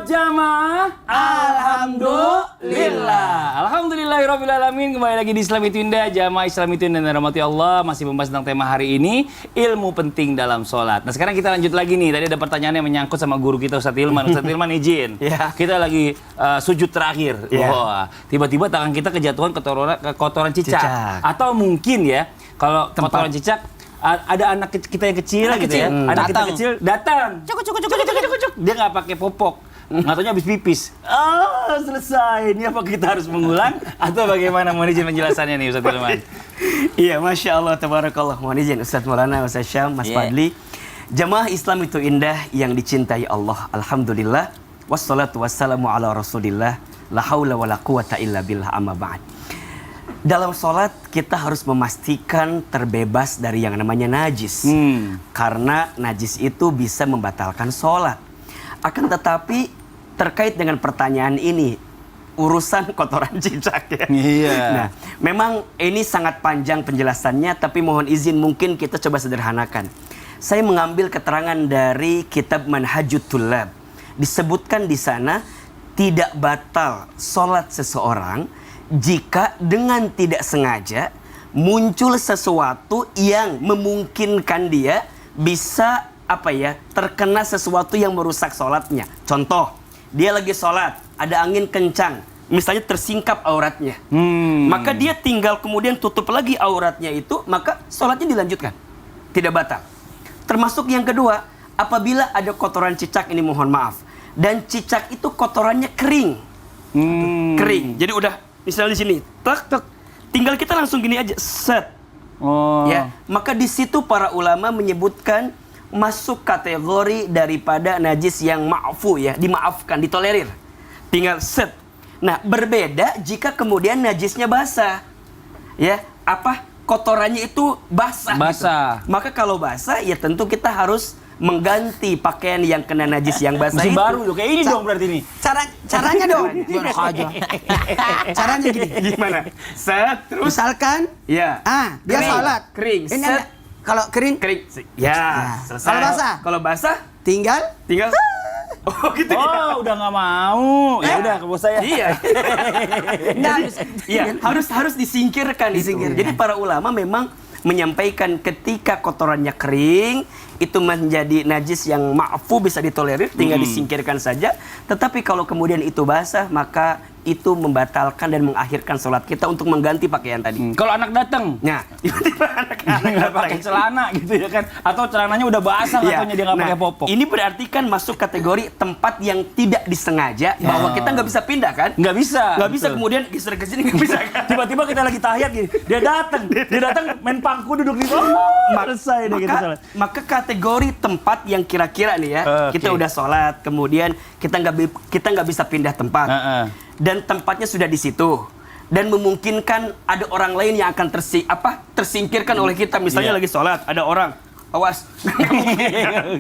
jamaah. Alhamdulillah. Alhamdulillahirrabbilalamin. Kembali lagi di Islam Itu Indah. Jamaah Islam Itu Indah dan rahmati Allah. Masih membahas tentang tema hari ini, ilmu penting dalam sholat. Nah sekarang kita lanjut lagi nih. Tadi ada pertanyaan yang menyangkut sama guru kita Ustadz Hilman. Ustadz Hilman izin. Kita lagi sujud terakhir. Wah, tiba-tiba tangan kita kejatuhan kotoran cicak. Atau mungkin ya, kalau kotoran cicak, ada anak kita yang kecil gitu ya. Anak kita kecil datang. Cuk. Dia nggak pakai popok. Nggak taunya habis pipis. Selesai. Ini apa kita harus mengulang atau bagaimana? Mohon izin penjelasannya nih Ustadz Hilman. Iya, Masya Allah, tabarakallah. Mohon izin Ustadz Maulana, Ustadz Syam, Mas Fadli. Jamaah Islam Itu Indah yang dicintai Allah. Alhamdulillah. Wassalatu wassalamu ala rasulillah. La hawla wa la quwata illa billah, amma ba'd. Dalam sholat kita harus memastikan terbebas dari yang namanya najis. Karena najis itu bisa membatalkan sholat. Akan tetapi terkait dengan pertanyaan ini, urusan kotoran cicak ya. Nah, memang ini sangat panjang penjelasannya, tapi mohon izin mungkin kita coba sederhanakan. Saya mengambil keterangan dari kitab Manhajut Thullab. Disebutkan di sana tidak batal sholat seseorang jika dengan tidak sengaja muncul sesuatu yang memungkinkan dia bisa terkena sesuatu yang merusak sholatnya. Contoh, dia lagi sholat, ada angin kencang, misalnya tersingkap auratnya. Maka dia tinggal kemudian tutup lagi auratnya itu, maka sholatnya dilanjutkan. Tidak batal. Termasuk yang kedua, apabila ada kotoran cicak, ini mohon maaf. Dan cicak itu kotorannya kering. Kering. Jadi udah, misalnya di sini, tinggal kita langsung gini aja, set. Ya, maka di situ para ulama menyebutkan masuk kategori daripada najis yang ma'fu ya, dimaafkan, ditolerir. Tinggal set. Nah, berbeda jika kemudian najisnya basah. Ya, kotorannya itu basah. Gitu. Maka kalau basah ya tentu kita harus mengganti pakaian yang kena najis yang basah itu. Baru loh, kayak ini dong berarti ini. Caranya dong. Gimana aja. Caranya gini. Gimana? Set terus. Misalkan, dia sholat. Kering. Ini set. Kalau kering. Ya, selesai. Kalau basah? Tinggal. Oh gitu. Udah nggak mau. Ya udah, kalau saya. Iya. Harus disingkirkan. Jadi para ulama memang menyampaikan ketika kotorannya kering itu menjadi najis yang ma'fu, bisa ditolerir, tinggal disingkirkan saja. Tetapi kalau kemudian itu basah, maka itu membatalkan dan mengakhirkan sholat kita untuk mengganti pakaian tadi. Kalau anak datang, tiba-tiba anak nggak pakai celana gitu ya kan? Atau celananya udah basah, katanya dia nggak pakai popok. Ini berarti kan masuk kategori tempat yang tidak disengaja, bahwa kita nggak bisa pindah kan? Nggak bisa kemudian geser ke sini, nggak bisa kan? Tiba-tiba kita lagi tahiyat gini, dia datang main pangku duduk di selesai deh kita sholat. Maka kategori tempat yang kira-kira nih ya, kita udah sholat, kemudian kita nggak bisa pindah tempat. Dan tempatnya sudah di situ dan memungkinkan ada orang lain yang akan tersingkirkan oleh kita, misalnya lagi sholat ada orang awas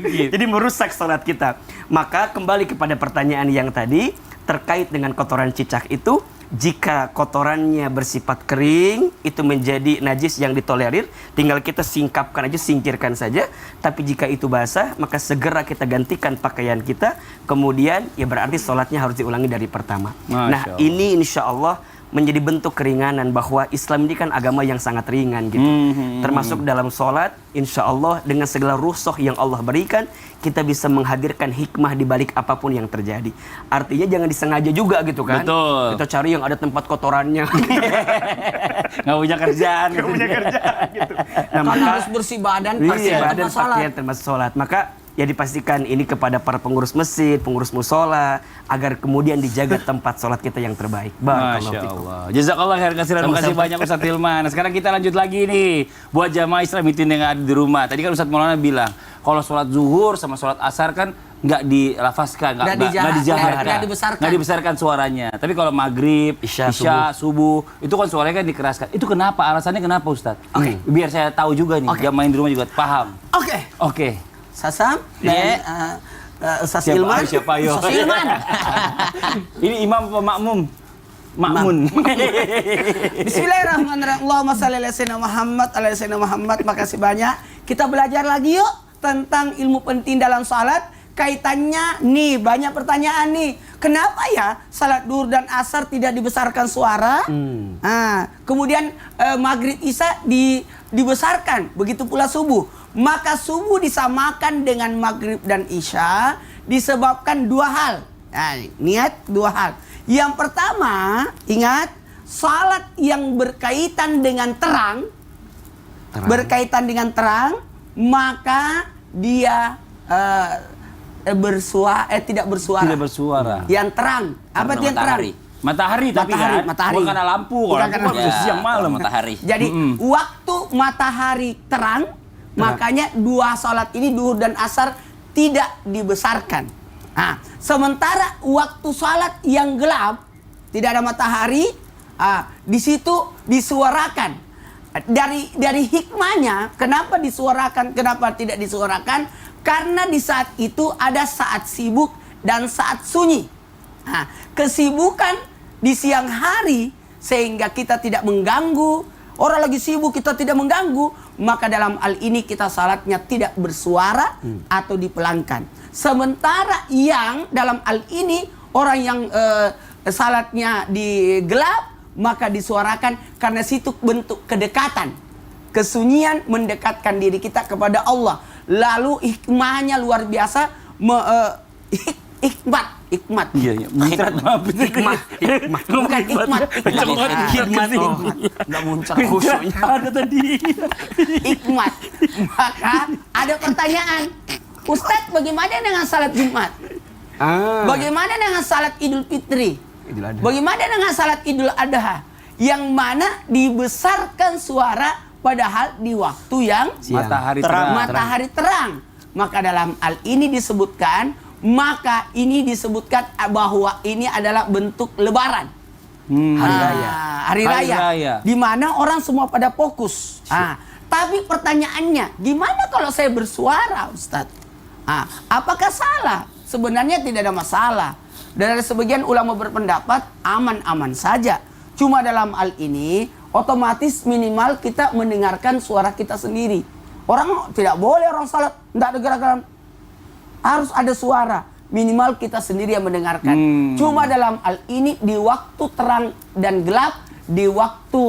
jadi merusak sholat kita. Maka kembali kepada pertanyaan yang tadi terkait dengan kotoran cicak itu, jika kotorannya bersifat kering itu menjadi najis yang ditolerir, tinggal kita singkirkan saja. Tapi jika itu basah, maka segera kita gantikan pakaian kita, kemudian ya berarti sholatnya harus diulangi dari pertama. Nah, ini insya Allah menjadi bentuk keringanan, bahwa Islam ini kan agama yang sangat ringan gitu. Termasuk dalam sholat, insya Allah dengan segala rusuh yang Allah berikan, kita bisa menghadirkan hikmah di balik apapun yang terjadi. Artinya jangan disengaja juga gitu kan. Betul. Kita cari yang ada tempat kotorannya. Nggak punya kerjaan gitu. Nah, maka harus bersih badan, pakaian termasuk sholat. Maka ya dipastikan ini kepada para pengurus masjid, pengurus musola, agar kemudian dijaga tempat sholat kita yang terbaik. Masya Allah. Jazakallah khair kasiran. Terima kasih banyak Ustadz Hilman. Nah, sekarang kita lanjut lagi nih buat jamaah Islam Itu yang ada di rumah. Tadi kan Ustadz Maulana bilang kalau sholat zuhur sama sholat asar kan nggak dilafazkan, nggak dibesarkan suaranya. Tapi kalau maghrib, isya, subuh, itu kan suaranya kan dikeraskan. Itu kenapa? Alasannya kenapa Ustadz? Biar saya tahu juga nih, jamaah di rumah juga paham. Oke. Sasam dan Ustaz Hilman. Siapa yo? Ustaz Hilman. Ini imam apa makmum? Makmun. Bismillahirrahmanirrahim. Allahumma shalli ala sayyidina Muhammad. Makasih banyak. Kita belajar lagi yuk tentang ilmu penting dalam salat. kaitannya nih banyak pertanyaan nih. Kenapa ya salat duhur dan asar tidak dibesarkan suara? Kemudian maghrib isya dibesarkan. Begitu pula subuh. Maka subuh disamakan dengan maghrib dan isya disebabkan dua hal. Nah, niat dua hal. Yang pertama, ingat, salat yang berkaitan dengan terang. Berkaitan dengan terang, maka dia tidak bersuara. Tidak bersuara. Yang terang. Apa itu yang terang? Matahari tapi Matahari, kan matahari. bukan karena lampu. Kalau Bukan lampu karena kan lampu. siang malam. Matahari. Jadi waktu matahari terang, makanya dua salat ini duhur dan asar tidak dibesarkan. Nah, sementara waktu salat yang gelap, tidak ada matahari, di situ disuarakan. Dari hikmahnya, kenapa disuarakan, kenapa tidak disuarakan? Karena di saat itu ada saat sibuk dan saat sunyi. Nah, kesibukan di siang hari sehingga kita tidak mengganggu. Orang lagi sibuk kita tidak mengganggu, maka dalam hal ini kita salatnya tidak bersuara atau dipelangkan. Sementara yang dalam hal ini orang yang salatnya di gelap, maka disuarakan karena situ bentuk kedekatan. Kesunyian mendekatkan diri kita kepada Allah. Lalu hikmahnya luar biasa. Hikmat. Iya. Muncrat maaf. Hikmah. Bukan hikmat. Hikmat. Nggak muncrat khusyuknya. Ada tadi. Hikmat. Maka ada pertanyaan. Ustadz, bagaimana dengan salat Jumat? Bagaimana dengan salat Idul Fitri? Bagaimana dengan salat Idul Adha? Yang mana dibesarkan suara padahal di waktu yang Matahari terang. terang. Matahari terang. Maka dalam hal ini disebutkan, bahwa ini adalah bentuk lebaran. Hari raya. Di mana orang semua pada fokus. Tapi pertanyaannya, gimana kalau saya bersuara, Ustadz? Apakah salah? Sebenarnya tidak ada masalah. Dari sebagian ulama berpendapat aman-aman saja. Cuma dalam hal ini otomatis minimal kita mendengarkan suara kita sendiri. Orang tidak boleh orang salat tidak ada gerakan, harus ada suara. Minimal kita sendiri yang mendengarkan. Cuma dalam hal ini di waktu terang dan gelap, di waktu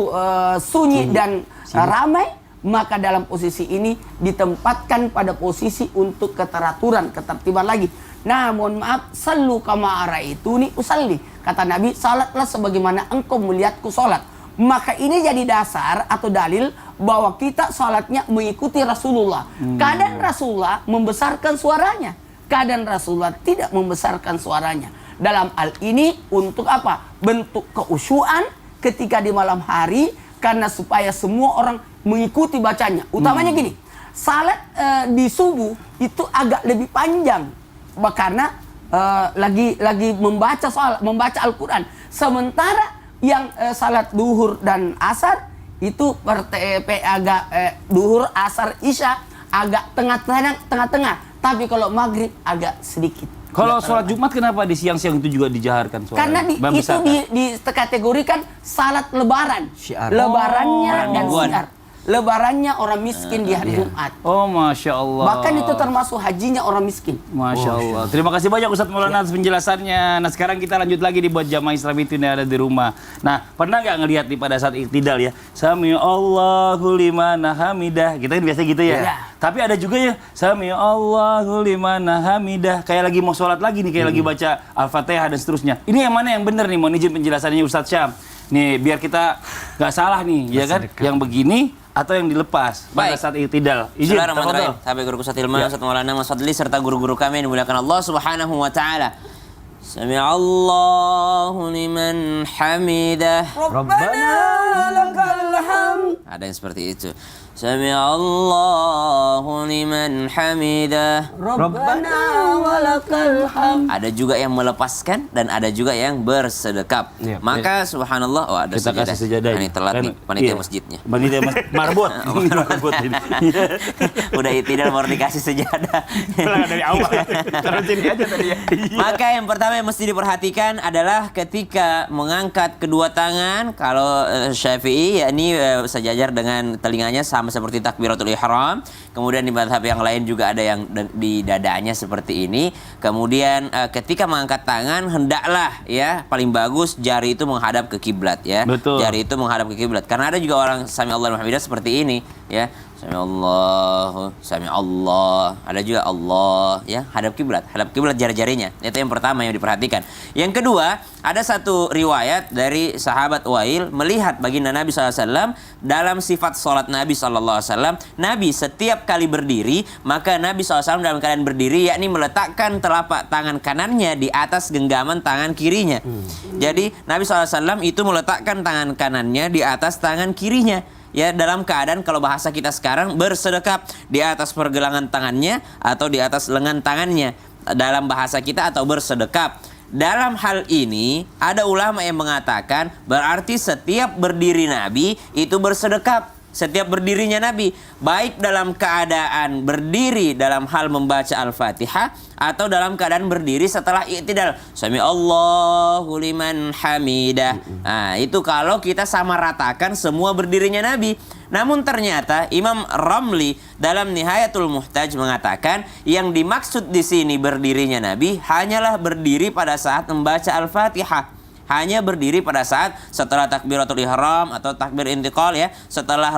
sunyi dan ramai, maka dalam posisi ini ditempatkan pada posisi untuk keteraturan, ketertiban lagi. Nah, mohon maaf, sallu kama ra'aituni usalli. Kata Nabi, salatlah sebagaimana engkau melihatku salat. Maka ini jadi dasar atau dalil bahwa kita salatnya mengikuti Rasulullah. Kadang Rasulullah membesarkan suaranya, kadang Rasulullah tidak membesarkan suaranya. Dalam hal ini untuk apa? Bentuk keusyuan ketika di malam hari, karena supaya semua orang mengikuti bacanya. Utamanya gini, salat di subuh itu agak lebih panjang. Karena lagi membaca Al-Quran. Sementara yang salat duhur dan asar itu agak duhur, asar, isya agak tengah-tengah. Tapi kalau maghrib agak sedikit. Kalau sholat Jumat kenapa di siang-siang itu juga dijaharkan suara? Karena itu dikategorikan salat lebaran. Lebarannya dan syiar. Lebarannya orang miskin di hari Jumat. Oh, Masya Allah. Bahkan itu termasuk hajinya orang miskin. Masya Allah. Terima kasih banyak Ustadz Maulana atas penjelasannya. Nah, sekarang kita lanjut lagi buat jamaah Islam itu yang ada di rumah. Nah, pernah nggak ngelihat nih pada saat iktidal ya? Sami Allahu liman hamidah. Kita kan biasa gitu ya. Tapi ada juga ya, Sami Allahu liman hamidah. Kayak lagi mau sholat lagi nih, kayak lagi baca Al-Fatihah dan seterusnya. Ini yang mana yang benar nih? Mohon izin penjelasannya Ustadz Syam. Nih, biar kita nggak salah nih, ya kan? Yang begini atau yang dilepas pada saat iktidal. Izin, Bismillahirrahmanirrahim. Sahabat guru Ustadz Hilman, Ustadz Maulana Mas Fadli serta guru-guru kami yang dimuliakan Allah Subhanahu wa taala. Sami'allahu liman hamidah. Rabbana lakal hamd. Ada yang seperti itu. Sami'allahu liman hamidah. Rabbana walakal hamd. Ada juga yang melepaskan dan ada juga yang bersedekap. Maka subhanallah, oh ada kita kasih sejadah. Ini telat nih panitia masjidnya. Panitia marbot. Marbot ini. Udah iktidal baru dikasih sejadah. Dari awal. Terus ini aja tadi ya. Maka yang pertama yang mesti diperhatikan adalah ketika mengangkat kedua tangan, kalau Syafi'i yakni sejajar dengan telinganya sama seperti takbiratul ihram. Kemudian di mazhab yang lain juga ada yang di dadanya seperti ini. Kemudian ketika mengangkat tangan hendaklah ya paling bagus jari itu menghadap ke kiblat ya. Betul. Jari itu menghadap ke kiblat. Karena ada juga orang sami Allahu liman hamidah seperti ini ya. Sami Allah. Ada juga Allah ya, hadap kiblat jari-jarinya. Itu yang pertama yang diperhatikan. Yang kedua, ada satu riwayat dari sahabat Wail melihat baginda Nabi SAW dalam sifat salat Nabi SAW. Nabi setiap kali berdiri, maka Nabi SAW dalam keadaan berdiri yakni meletakkan telapak tangan kanannya di atas genggaman tangan kirinya. Jadi Nabi SAW itu meletakkan tangan kanannya di atas tangan kirinya. Ya, dalam keadaan kalau bahasa kita sekarang bersedekap di atas pergelangan tangannya atau di atas lengan tangannya dalam bahasa kita, atau bersedekap. Dalam hal ini ada ulama yang mengatakan berarti setiap berdiri Nabi itu bersedekap. Setiap berdirinya Nabi, baik dalam keadaan berdiri dalam hal membaca Al-Fatihah atau dalam keadaan berdiri setelah i'tidal. Sami Allahu liman hamidah. Nah, itu kalau kita sama ratakan semua berdirinya Nabi. Namun ternyata Imam Ramli dalam Nihayatul Muhtaj mengatakan yang dimaksud di sini berdirinya Nabi hanyalah berdiri pada saat membaca Al-Fatihah. Hanya berdiri pada saat setelah takbiratul ihram atau takbir intiqal ya, setelah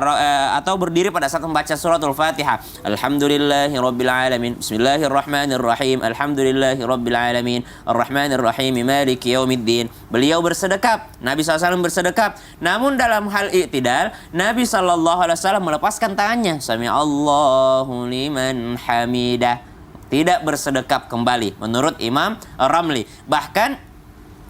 atau berdiri pada saat membaca suratul Fatihah. Alhamdulillahirabbil alamin. Bismillahirrahmanirrahim. Alhamdulillahirabbil alamin. Arrahmanirrahim. Maliki yaumiddin. Beliau bersedekap. Nabi SAW bersedekap. Namun dalam hal i'tidal, Nabi SAW melepaskan tangannya. Sami Allahu liman hamidah. Tidak bersedekap kembali menurut Imam Ramli. Bahkan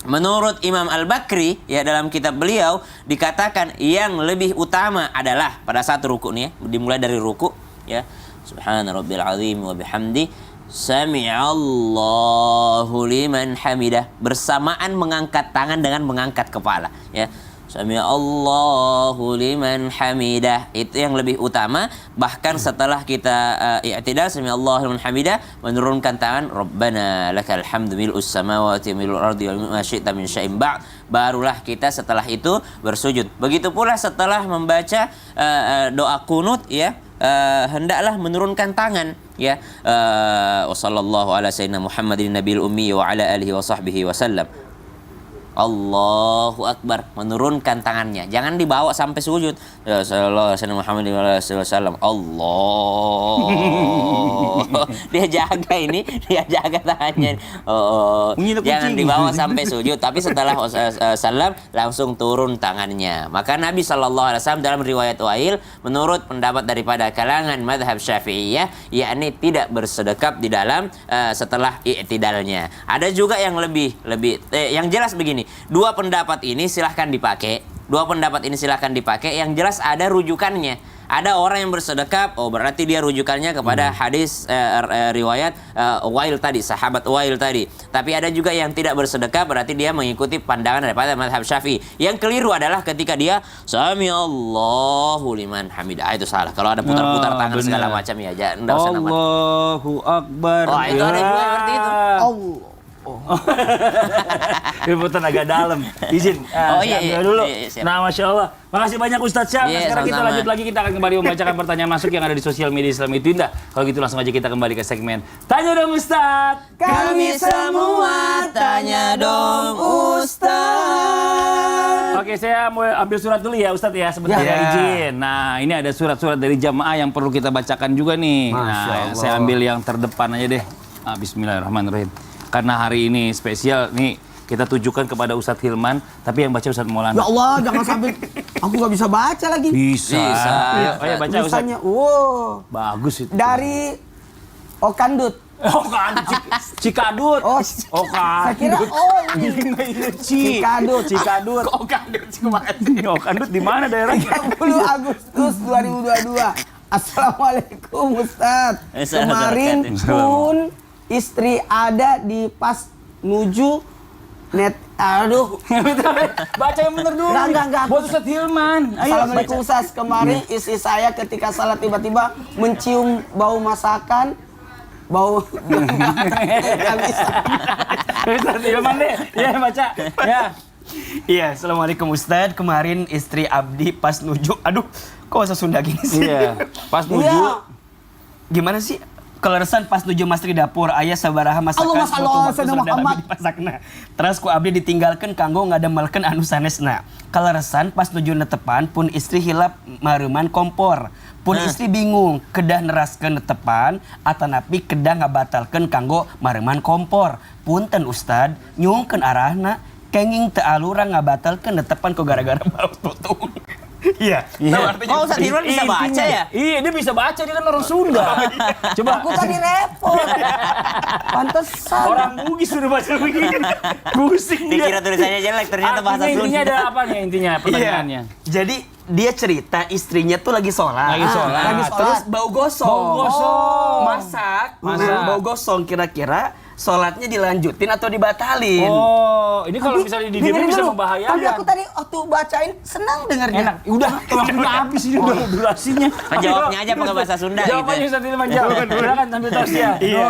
menurut Imam Al-Bakri ya, dalam kitab beliau dikatakan yang lebih utama adalah pada saat ruku nih ya, dimulai dari ruku ya. Subhana rabbil azim wa bihamdi sami'allahu liman hamidah, bersamaan mengangkat tangan dengan mengangkat kepala ya. Sami'allahu liman hamidah, itu yang lebih utama. Bahkan setelah kita i'tidal sami'allahu liman hamidah, menurunkan tangan Rabbana lakal hamdu mil'us samawati mil'ul ardi wa ma syi'ta min syai'in ba'd, barulah kita setelah itu bersujud. Begitu pula setelah membaca doa kunut ya, hendaklah menurunkan tangan ya. Wassallallahu ala sayyidina Muhammadin nabiyil ummi wa ala alihi wa sahbihi wasallam. Allahu Akbar, menurunkan tangannya, jangan dibawa sampai sujud. Ya sallallahu alaihi wasallam. Allah. Dia jaga tangannya. Jangan dibawa sampai sujud, tapi setelah salam langsung turun tangannya. Maka Nabi sallallahu alaihi wasallam dalam riwayat Wail menurut pendapat daripada kalangan mazhab Syafi'iyah yakni tidak bersedekap di dalam setelah i'tidalnya. Ada juga yang lebih yang jelas begini. Dua pendapat ini silahkan dipakai. Yang jelas ada rujukannya. Ada orang yang bersedekap, oh berarti dia rujukannya kepada hadis riwayat Wail tadi, sahabat Wail tadi. Tapi ada juga yang tidak bersedekap, berarti dia mengikuti pandangan daripada mazhab Syafi'i. Yang keliru adalah ketika dia Sami Allahu liman hamidah. Itu salah. Kalau ada putar-putar tangan segala macam ya, enggak usah nama. Allahu Akbar. Oh, itu ada juga seperti itu. Allah. Liputan agak dalam. Izin. Iya, dulu. Siap. Nah, Masya Allah. Makasih banyak Ustadz Syam. Iya, Sekarang kita sama-sama. lanjut lagi. Kita akan kembali membacakan pertanyaan masuk yang ada di sosial media Islam itu indah. Kalau gitu langsung aja kita kembali ke segmen Tanya Dong Ustadz. Kami semua tanya dong Ustaz. Oke, saya mau ambil surat dulu ya Ustadz ya. Sebentar Ya. ya izin. Nah, ini ada surat-surat dari jamaah yang perlu kita bacakan juga nih. Masya Nah, Allah. saya ambil yang terdepan aja deh. Bismillahirrahmanirrahim. Karena hari ini spesial nih, kita tujukan kepada Ustadz Hilman, tapi yang baca Ustadz Maulana. Ya Allah, jangan sampai aku nggak bisa baca lagi. Bisa. Bisa. Ayo baca Ustadz. Tulisannya, wow. Bagus itu. Dari Okandut. Cikadut. Oh, Okandut. saya kira ini. Cikadut. Cikadut. Okandut di mana daerahnya? 30 Agustus 2022. Assalamualaikum Ustaz. Kemarin pun istri ada di pas nuju net. Aduh. Baca yang bener dulu. Enggak. Buat Ustadz Hilman. Ayo Assalamualaikum Ustaz. Kemarin istri saya ketika salat tiba-tiba mencium bau masakan. Bau. Nggak bisa. Ustadz Hilman deh. Ya baca. Ya. Iya, Assalamualaikum Ustadz. Kemarin istri Abdi pas nuju, aduh, Kok bahasa Sunda gini sih? Iya. Pas nuju. Iya. Gimana sih? Keleresan pas nuju masuk di dapur, ayah sabaraha masakan Allahumma shalli ala sayyidina Muhammad. dipasakna. Terus ku abdi ditinggalkeun kanggo ngademelkeun anu sanesna. Keleresan pas nuju netepan pun istri hilap mareuman kompor. Pun istri bingung kedah neraskeun netepan atanapi kedah ngabatalkeun kanggo mareuman kompor. Punten Ustad, nyungkeun arahna kenging teu alurang ngabatalkeun netepan ku gara-gara bau tutug. Iya. Tahu artinya? Oh, Ustaz Irwan bisa baca Intinya. ya? Iya, dia bisa baca, dia kan orang Sunda. Coba Aku tadi repot. Pantesan. orang Bugis sudah baca begini. Pusing dia. Dikira tulisannya jelek, ternyata bahasa Artinya intinya Sunda. ada apa nih intinya pertanyaannya? Iya. Jadi dia cerita istrinya tuh lagi sholat. Lagi sholat. Lagi sholat. Terus bau gosong. Bau gosong. Masak. Masak. Bau gosong kira-kira sholatnya dilanjutin atau dibatalin. Oh, ini kalau misalnya di dengerin bisa dulu. membahayakan. Tapi aku tadi waktu bacain senang dengarnya. Enak. Udah, waktunya habis ini udah durasinya. Jawabnya aja pakai bahasa Sunda gitu. Jawabannya Ustaz Ilman jawab. Silakan sambil tos ya. Iya.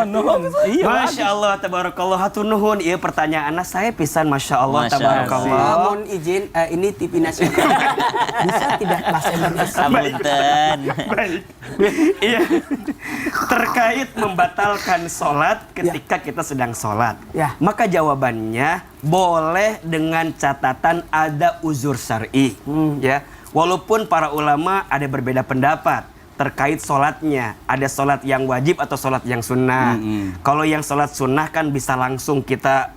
Iya. Masya Allah, tabarakallah, hatur nuhun. Iya pertanyaannya saya pisan, Masya Allah, Masya tabarakallah. Mohon izin, ini TV nasional. Bisa tidak bahasa Indonesia? Punten. Baik. Iya. Terkait membatalkan sholat ketika kita sedang sholat. Ya. Maka jawabannya boleh dengan catatan ada uzur syar'i. Ya. Walaupun para ulama ada berbeda pendapat terkait sholatnya. Ada sholat yang wajib atau sholat yang sunnah. Kalau yang sholat sunnah kan bisa langsung kita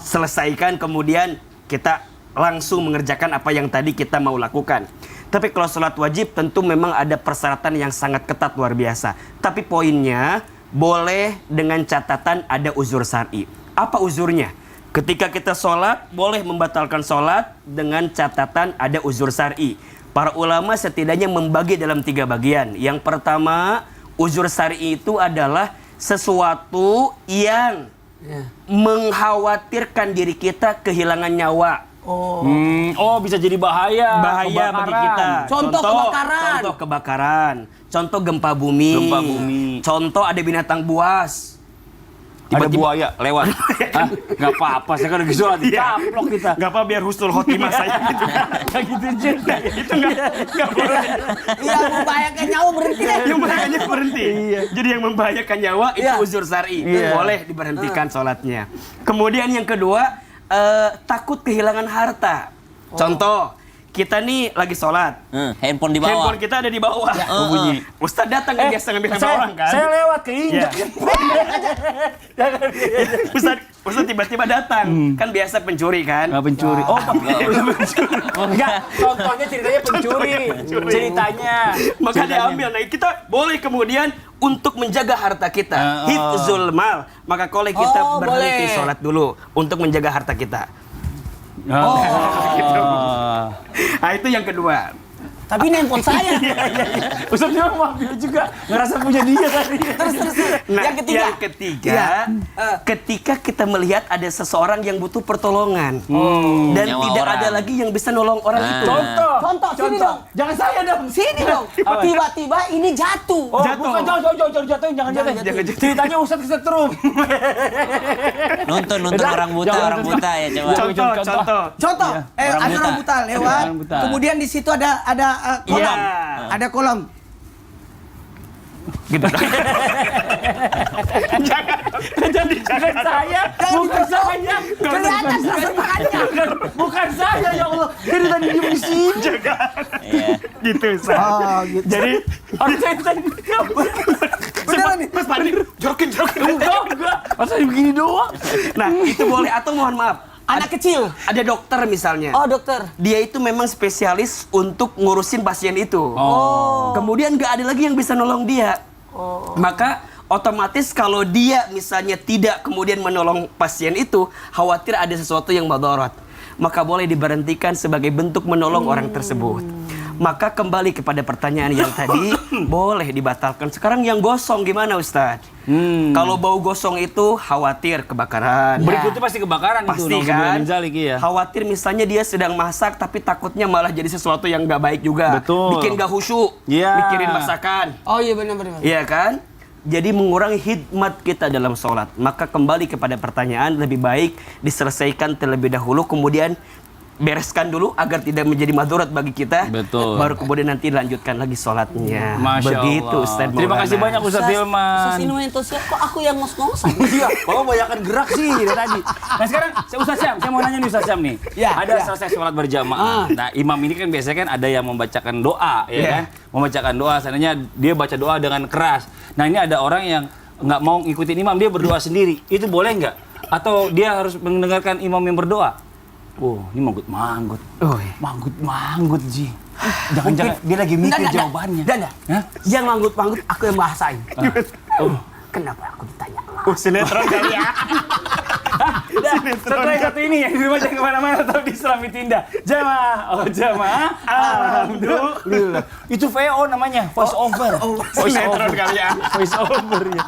selesaikan, kemudian kita langsung mengerjakan apa yang tadi kita mau lakukan. Tapi kalau sholat wajib tentu memang ada persyaratan yang sangat ketat luar biasa. Tapi poinnya boleh dengan catatan ada uzur syar'i. Apa uzurnya? Ketika kita sholat boleh membatalkan sholat dengan catatan ada uzur syar'i. Para ulama setidaknya membagi dalam 3 bagian. Yang pertama, uzur syar'i itu adalah sesuatu yang mengkhawatirkan diri kita kehilangan nyawa. Oh, bisa jadi bahaya. Bahaya bagi kita. Contoh kebakaran. Contoh kebakaran. Contoh gempa bumi. Gempa bumi. Contoh ada binatang buas. Ada buaya lewat. Hah? Gak apa-apa, saya kan lagi sholat ditaplok kita. Gak apa biar husnul khotimah saya gitu. Kayak gitu juga. Itu gak boleh. Iya, membahayakan nyawa berhenti deh. Yang membahayakan berhenti. Jadi yang membahayakan nyawa itu Iya. uzur syar'i. Boleh diberhentikan sholatnya. Kemudian yang kedua, takut kehilangan harta. Contoh, kita nih lagi sholat. Handphone di bawah. Handphone kita ada di bawah. Bunyi. Ustaz datang kan biasa ngambil handphone orang kan? Saya lewat keinjak. Ustaz tiba-tiba datang. Kan biasa pencuri kan? Nggak pencuri. Oh, pencuri. Enggak, contohnya ceritanya pencuri. Ceritanya. Maka diambil. Nah, kita boleh kemudian untuk menjaga harta kita. Hifzul mal. Maka boleh kita berhenti boleh. sholat dulu untuk menjaga harta kita. Gitu. Nah, itu yang kedua. Tapi ini handphone saya. Ustaz dia mau ambil juga. Ngerasa punya dia tadi. Terus. Nah, Yang ketiga. Ketika kita melihat ada seseorang yang butuh pertolongan dan Nyawa tidak orang. ada lagi yang bisa nolong orang itu. Contoh, sini dong. Jangan saya dong. Sini dong. Tiba-tiba ini jatuh. Oh, Jatuh. bukan jangan jatuhin, jangan jatuhin. Jangan jatuhin. Ceritanya Ustaz kesetrum. Nuntun orang buta ya coba. Contoh. Ada Orang buta. orang buta lewat. Orang buta. Kemudian di situ ada kolom. Iya. Ada kolom. Gitu. Bukan saya. Bukan saya. Kelihatan terjemahannya. Bukan saya ya Allah. Dari tadi diem di sini. Iya. Gitu, Ustaz. Gitu. Jadi Orang saya tadi. Beneran nih. Mas Fadli, jorokin. Enggak. Masa begini doang. Nah, itu boleh atau mohon maaf. Anak kecil. Ada dokter misalnya. Oh, dokter. Dia itu memang spesialis untuk ngurusin pasien itu. Kemudian nggak ada lagi yang bisa nolong dia. Maka otomatis kalau dia misalnya tidak kemudian menolong pasien itu, khawatir ada sesuatu yang madarat. Maka boleh diberhentikan sebagai bentuk menolong orang tersebut. Maka kembali kepada pertanyaan yang tadi, boleh dibatalkan. Sekarang yang gosong gimana Ustaz? Kalau bau gosong itu khawatir kebakaran. Berikutnya pasti kebakaran itu. Pasti Nauzubillah kan? min zalik, iya. Khawatir misalnya dia sedang masak tapi takutnya malah jadi sesuatu yang gak baik juga. Betul. Bikin gak khusyuk. Iya. Mikirin masakan. Oh iya benar. Iya kan? Jadi mengurangi hikmat kita dalam sholat. Maka kembali kepada pertanyaan, lebih baik diselesaikan terlebih dahulu, kemudian bereskan dulu agar tidak menjadi madhurat bagi kita. Betul. Baru kemudian nanti lanjutkan lagi sholatnya. Masya Begitu Allah. Ustaz Terima Maulana. kasih banyak Ustaz Hilman. Ustaz Hilman itu kok aku yang ngos-ngosan? Iya, Bapak banyakan gerak sih dari tadi. Nah sekarang Ustaz Syam, saya mau nanya nih Ustaz Syam nih. Ya, Ada ya. selesai sholat berjamaah. Nah imam ini kan biasanya kan ada yang membacakan doa, ya kan? Membacakan doa, seandainya dia baca doa dengan keras. Nah ini ada orang yang nggak mau ngikutin imam, dia berdoa sendiri. Itu boleh nggak? Atau dia harus mendengarkan imam yang berdoa? Oh, ini manggut-manggut. Oh, iya. Manggut-manggut, Ji. Jangan-jangan dia lagi mikir jawabannya. Dada. Hah? Yang manggut-manggut aku yang bahasain. Oh. Kenapa aku ditanya? Sinetron kali ya. Nah, setelah satu ini yang dibaca kemana-mana tetap di Islam itu Indah. Jamaah, oh jamaah, alhamdulillah. Itu VO namanya, voice over. Sinetron kali ya. Voice over ya.